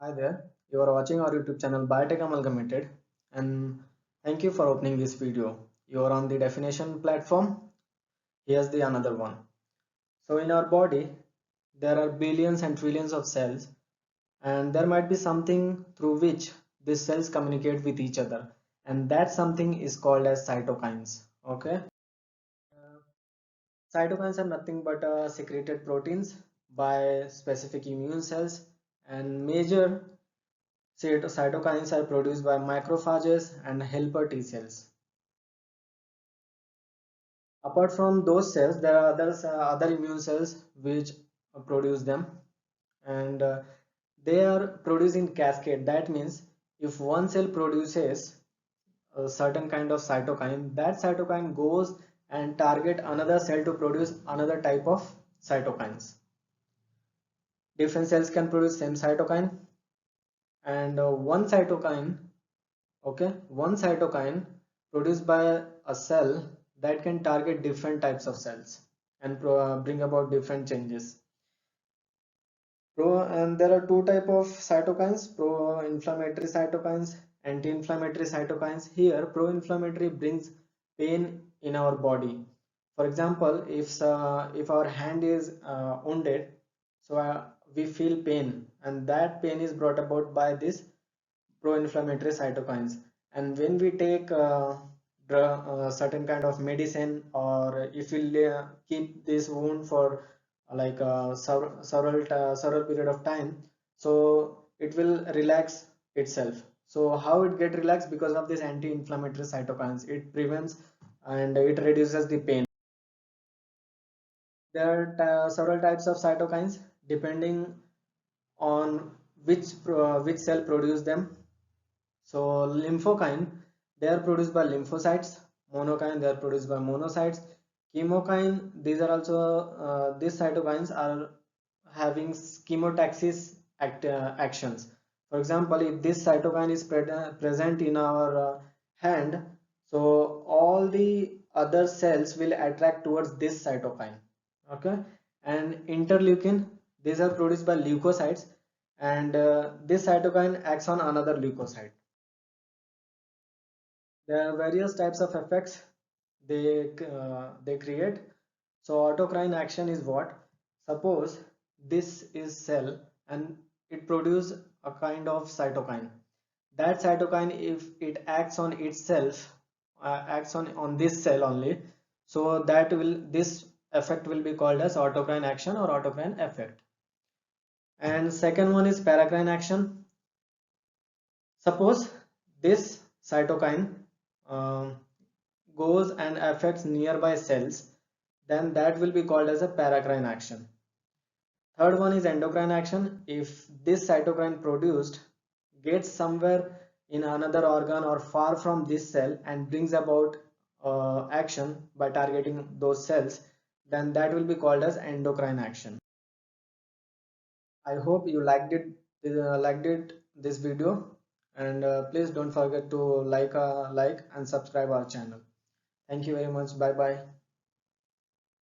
Hi there, you are watching our YouTube channel Biotech Amalgamated, and thank you for opening this video. You are on the definition platform. Here's the another one. So in our body, there are billions and trillions of cells, and there might be something through which these cells communicate with each other, and that something is called as cytokines. Okay. Uh, Cytokines are nothing but secreted proteins by specific immune cells, and major cytokines are produced by macrophages and helper T cells. Apart from those cells, there are other immune cells which produce them, and they are produced in cascade. That means if one cell produces a certain kind of cytokine, that cytokine goes and target another cell to produce another type of cytokines. Different cells can produce same cytokine, and one cytokine produced by a cell that can target different types of cells and bring about different changes. And there are two type of cytokines: pro-inflammatory cytokines, anti-inflammatory cytokines. Here, pro-inflammatory brings pain in our body. For example, if our hand is wounded, so we feel pain, and that pain is brought about by this pro-inflammatory cytokines. And when we take certain kind of medicine, or if we keep this wound for like several period of time, so it will relax itself. So how it get relaxed? Because of this anti-inflammatory cytokines, it prevents and it reduces the pain. There are several types of cytokines depending on which cell produce them. So lymphokine, they are produced by lymphocytes. Monokine, they are produced by monocytes. Chemokine, these are also these cytokines are having chemotaxis actions. For example, if this cytokine is present in our hand, so all the other cells will attract towards this cytokine. Okay. And interleukin, these are produced by leukocytes, and this cytokine acts on another leukocyte. There are various types of effects they create. So autocrine action is what? Suppose this is cell and it produces a kind of cytokine. That cytokine, if it acts on itself, acts on this cell only, so this effect will be called as autocrine action or autocrine effect. And second one is paracrine action. Suppose this cytokine um, goes and affects nearby cells, then that will be called as a paracrine action. Third one is endocrine action. If this cytokine produced gets somewhere in another organ or far from this cell and brings about action by targeting those cells, then that will be called as endocrine action. I hope you liked it this video, and please don't forget to like and subscribe our channel. Thank you very much. Bye bye.